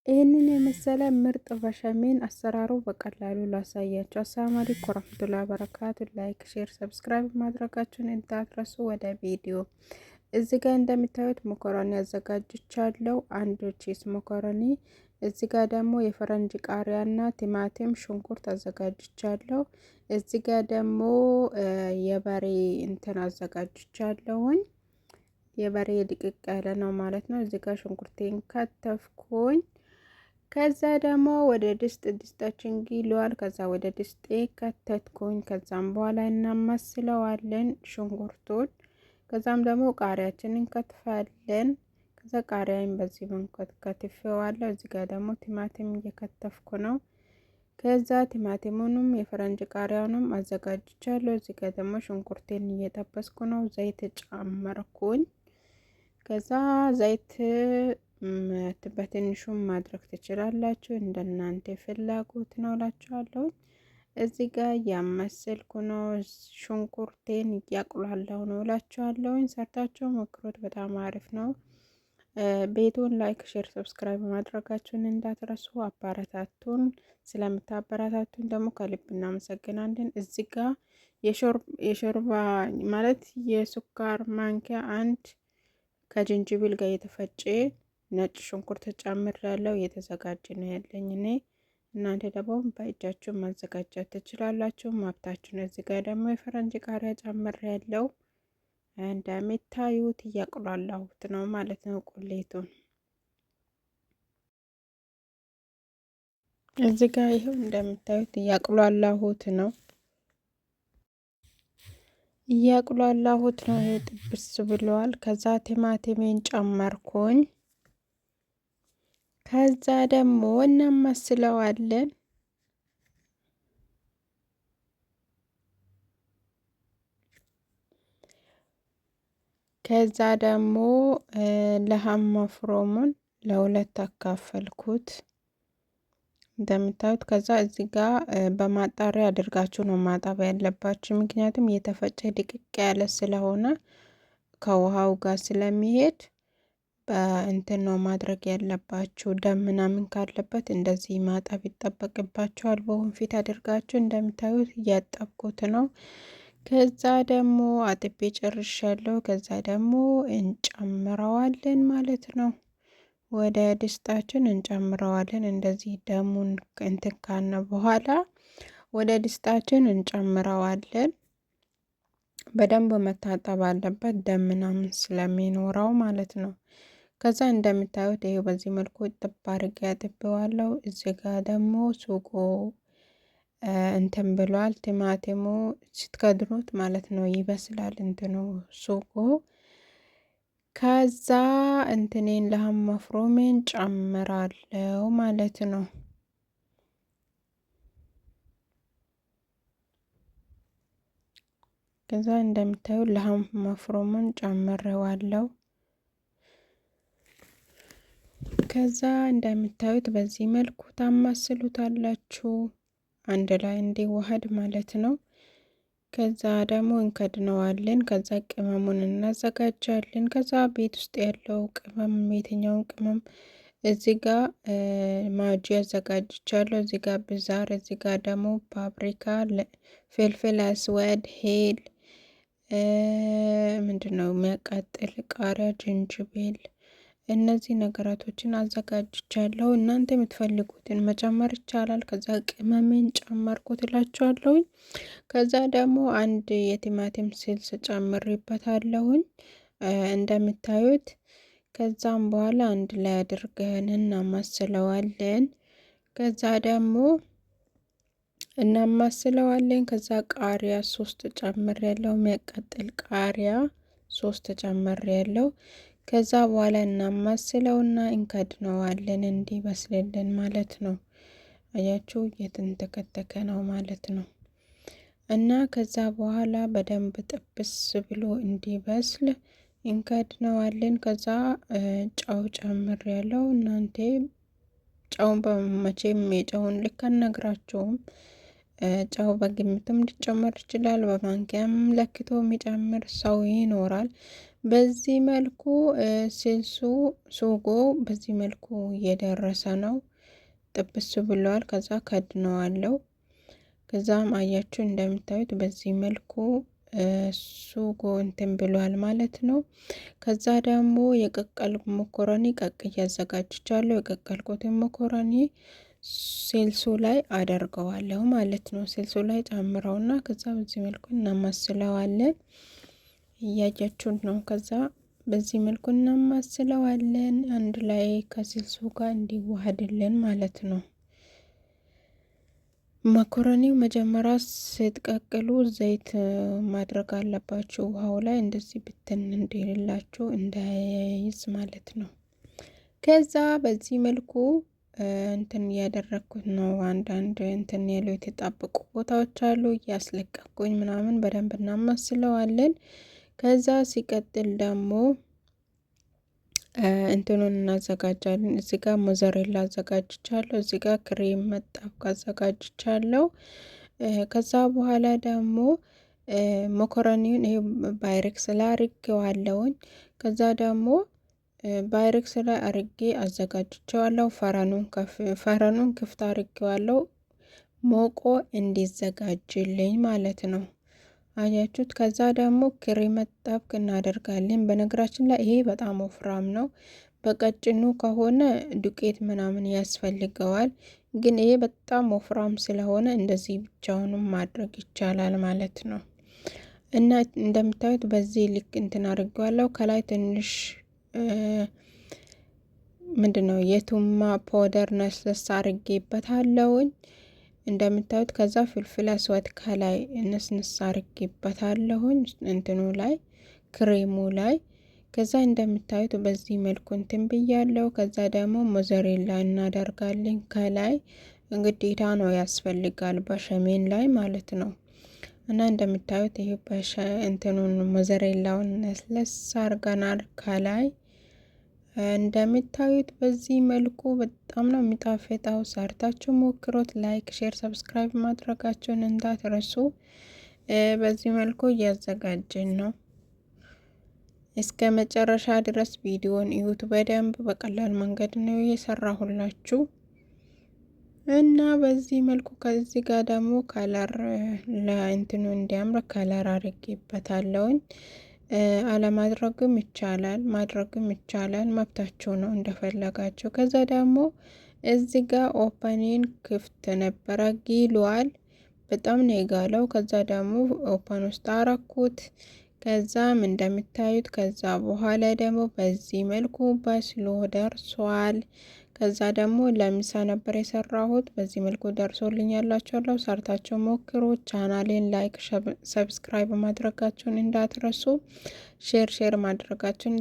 ይህንን የመሰለ ምርጥ በሸሜን አሰራሩ በቀላሉ ላሳያችሁ። አሰላሙ አለይኩም ወራህመቱላሂ ወበረካቱ። ላይክ፣ ሼር፣ ሰብስክራይብ ማድረጋችሁን እንዳትረሱ። ወደ ቪዲዮ እዚህ ጋር እንደምታዩት መኮረኒ አዘጋጅቻለሁ። አንድ ቺስ መኮረኒ። እዚህ ጋር ደግሞ የፈረንጅ ቃሪያና ቲማቲም፣ ሽንኩርት አዘጋጅቻለሁ። እዚህ ጋር ደግሞ የበሬ እንትን አዘጋጅቻለሁኝ። የበሬ ድቅቅ ያለ ነው ማለት ነው። እዚህ ጋር ሽንኩርቴን ከተፍኩኝ። ከዛ ደግሞ ወደ ድስታችን ግሏል። ከዛ ወደ ድስጤ ከተትኩኝ። ከዛም በኋላ እናማስለዋለን ሽንኩርቱን። ከዛም ደግሞ ቃሪያችንን ከትፋለን። ከዛ ቃሪያን በዚህ መንከት ከትፌዋለሁ። እዚህ ጋር ደግሞ ቲማቲም እየከተፍኩ ነው። ከዛ ቲማቲሙንም የፈረንጅ ቃሪያውንም አዘጋጅቻለሁ። እዚህ ጋር ደግሞ ሽንኩርቴን እየጠበስኩ ነው። ዘይት ጨመርኩኝ። ከዛ ዘይት በትንሹም ማድረግ ትችላላችሁ፣ እንደናንተ ፍላጎት ነው እላችኋለሁ። እዚህ ጋር ያመሰልኩ ነው። ሽንኩርቴን እያቁላለሁ ነው እላችኋለሁ። ሰርታችሁ ሞክሩት፣ በጣም አሪፍ ነው። ቤቱን ላይክ፣ ሼር፣ ሰብስክራይብ ማድረጋችሁን እንዳትረሱ። አባረታቱን። ስለምታበረታቱን ደግሞ ከልብ እናመሰግናለን። እዚህ ጋር የሾርባ ማለት የስኳር ማንኪያ አንድ ከጅንጅብል ጋር የተፈጨ ነጭ ሽንኩርት ጨምር ያለው የተዘጋጀ ነው ያለኝ እኔ። እናንተ ደግሞ በእጃችሁ ማዘጋጀት ትችላላችሁ፣ ማብታችሁ ነው። እዚህ ጋር ደግሞ የፈረንጅ ቃሪያ ጨምር ያለው እንደምታዩት እያቁላላሁት ነው ማለት ነው ቁሌቱን። እዚህ ጋር ይሄው እንደምታዩት እያቁላላሁት ነው እያቁላላሁት ነው። ይሄ ጥብስ ብለዋል። ከዛ ቲማቲሜን ጨመርኩኝ። ከዛ ደግሞ እናማስለዋለን። ከዛ ደግሞ ለሃም መፍሮሙን ለሁለት አካፈልኩት እንደምታዩት። ከዛ እዚህ ጋር በማጣሪያ አድርጋችሁ ነው ማጠብ ያለባችሁ፣ ምክንያቱም የተፈጨ ድቅቅ ያለ ስለሆነ ከውሃው ጋር ስለሚሄድ በእንትን ነው ማድረግ ያለባችሁ። ደም ምናምን ካለበት እንደዚህ ማጠብ ይጠበቅባችኋል። በወንፊት አድርጋችሁ እንደምታዩት እያጠብኩት ነው። ከዛ ደግሞ አጥቤ ጨርሻለሁ። ከዛ ደግሞ እንጨምረዋለን ማለት ነው። ወደ ድስታችን እንጨምረዋለን። እንደዚህ ደሙን እንትን ካነ በኋላ ወደ ድስታችን እንጨምረዋለን። በደንብ መታጠብ አለበት፣ ደም ምናምን ስለሚኖረው ማለት ነው። ከዛ እንደምታዩት ይሄው በዚህ መልኩ ጥብ አድርጌ አጥቤዋለሁ። እዚህ ጋር ደግሞ ሱጎ እንትን ብሏል። ቲማቲሙ ስትከድኑት ማለት ነው ይበስላል እንትኑ ሱጎ። ከዛ እንትኔን ለሃም መፍሮሜን ጨምራለሁ ማለት ነው። ከዛ እንደምታዩ ለሃም መፍሮሙን ጨምሬዋለሁ። ከዛ እንደምታዩት በዚህ መልኩ ታማስሉታላችሁ አንድ ላይ እንዲዋሃድ ማለት ነው። ከዛ ደግሞ እንከድነዋለን። ከዛ ቅመሙን እናዘጋጃለን። ከዛ ቤት ውስጥ ያለው ቅመም የትኛውን ቅመም እዚህ ጋር ማጂ አዘጋጅቻለሁ። እዚህ ጋር ብዛር፣ እዚህ ጋር ደግሞ ፓፕሪካ፣ ፍልፍል አስወድ፣ ሄል ምንድነው የሚያቃጥል ቃሪያ፣ ዝንጅብል እነዚህ ነገራቶችን አዘጋጅቻለሁ። እናንተ የምትፈልጉትን መጨመር ይቻላል። ከዛ ቅመሜን ጨመርኩት እላችኋለሁኝ። ከዛ ደግሞ አንድ የቲማቲም ስልስ ጨምሬበታለሁኝ እንደምታዩት። ከዛም በኋላ አንድ ላይ አድርገን እናማስለዋለን። ከዛ ደግሞ እናማስለዋለን። ከዛ ቃሪያ 3 ጨምሬያለሁ። የሚያቃጥል ቃሪያ 3 ጨምሬያለሁ። ከዛ በኋላ እናማስለውና እንከድነዋለን እንዲበስልልን ማለት ነው። አያችሁ የተንተከተከ ነው ማለት ነው። እና ከዛ በኋላ በደንብ ጥብስ ብሎ እንዲበስል እንከድነዋለን። ከዛ ጨው ጨምሬያለሁ። እናንተ ጨውን በመቼም የጨውን ልክ አልነግራችሁም። ጨው በግምትም ሊጨመር ይችላል፣ በማንኪያም ለክቶ የሚጨምር ሰው ይኖራል። በዚህ መልኩ ስልሱ ሱጎ በዚህ መልኩ እየደረሰ ነው። ጥብስ ብለዋል። ከዛ ከድነዋለሁ። ከዛም አያችሁ እንደምታዩት በዚህ መልኩ ሱጎ እንትን ብሏል ማለት ነው። ከዛ ደግሞ የቀቀል መኮረኒ ቀቅዬ አዘጋጅቻለሁ። የቀቀልኩትን መኮረኒ ስልሱ ላይ አደርገዋለሁ ማለት ነው። ስልሱ ላይ ጨምረውና ከዛ በዚህ መልኩ እናማስለዋለን። እያያችሁን ነው። ከዛ በዚህ መልኩ እናማስለዋለን አንድ ላይ ከስልሱ ጋር እንዲዋሃድልን ማለት ነው። መኮረኒው መጀመሪያ ስትቀቅሉ ዘይት ማድረግ አለባችሁ ውሃው ላይ እንደዚህ ብትን እንዲልላችሁ እንዳይዝ ማለት ነው። ከዛ በዚህ መልኩ እንትን እያደረግኩት ነው። አንዳንድ እንትን ያሉ የተጣበቁ ቦታዎች አሉ። እያስለቀኩኝ ምናምን በደንብ እናማስለዋለን። ከዛ ሲቀጥል ደግሞ እንትኑን እናዘጋጃለን። እዚህ ጋር ሞዘሬላ አዘጋጅቻለሁ። እዚህ ጋር ክሬም መጣብቅ አዘጋጅቻለሁ። ከዛ በኋላ ደግሞ መኮረኒውን ይሄ ባይሬክስ ላይ አርጌዋለሁኝ። ከዛ ደግሞ ባይሬክስ ላይ አርጌ አዘጋጅቼዋለሁ። ፈረኑን ክፍት አርጌዋለሁ ሞቆ እንዲዘጋጅልኝ ማለት ነው። አያችሁት? ከዛ ደግሞ ክሬም መጣብቅ እናደርጋለን። በነገራችን ላይ ይሄ በጣም ወፍራም ነው። በቀጭኑ ከሆነ ዱቄት ምናምን ያስፈልገዋል። ግን ይሄ በጣም ወፍራም ስለሆነ እንደዚህ ብቻውንም ማድረግ ይቻላል ማለት ነው። እና እንደምታዩት በዚህ ልክ እንትን አድርጌዋለሁ። ከላይ ትንሽ ምንድነው የቱማ ፓውደር ነስነስ አድርጌበታለሁኝ እንደምታዩት። ከዛ ፍልፍል አስዋት ከላይ ነስነስ አድርጌበታለሁኝ እንትኑ ላይ ክሬሙ ላይ። ከዛ እንደምታዩት በዚህ መልኩ እንትን ብያለሁ። ከዛ ደግሞ ሞዘሬላ እናደርጋለን ከላይ እንግዲህ ነው ያስፈልጋል በሸሜን ላይ ማለት ነው። እና እንደምታዩት ይሄ እንትኑን ሞዘሬላውን ነስለስ አርገናል ከላይ። እንደምታዩት በዚህ መልኩ በጣም ነው የሚጣፍጠው። ሰርታችሁ ሞክሮት። ላይክ፣ ሼር፣ ሰብስክራይብ ማድረጋችሁን እንዳትረሱ። በዚህ መልኩ እያዘጋጀን ነው። እስከ መጨረሻ ድረስ ቪዲዮን እዩት በደንብ። በቀላል መንገድ ነው የሰራሁላችሁ እና በዚህ መልኩ ከዚህ ጋር ደግሞ ከለር ለእንትኑ እንዲያምር ከለር አድርጌበታለሁኝ። አለማድረግም ይቻላል፣ ማድረግም ይቻላል። መብታችሁ ነው እንደፈለጋችሁ። ከዛ ደግሞ እዚህ ጋር ኦፐኔን ክፍት ነበረ ጊሏል። በጣም ነው የጋለው። ከዛ ደግሞ ኦፐን ውስጥ አረኩት። ከዛም እንደምታዩት ከዛ በኋላ ደግሞ በዚህ መልኩ በስሎ ደርሷል። ከዛ ደግሞ ለምሳ ነበር የሰራሁት። በዚህ መልኩ ደርሶልኛላችኋለሁ። ሰርታችሁ ሞክሩ። ቻናሌን ላይክ፣ ሰብስክራይብ ማድረጋችሁን እንዳትረሱ። ሼር ማድረጋችሁን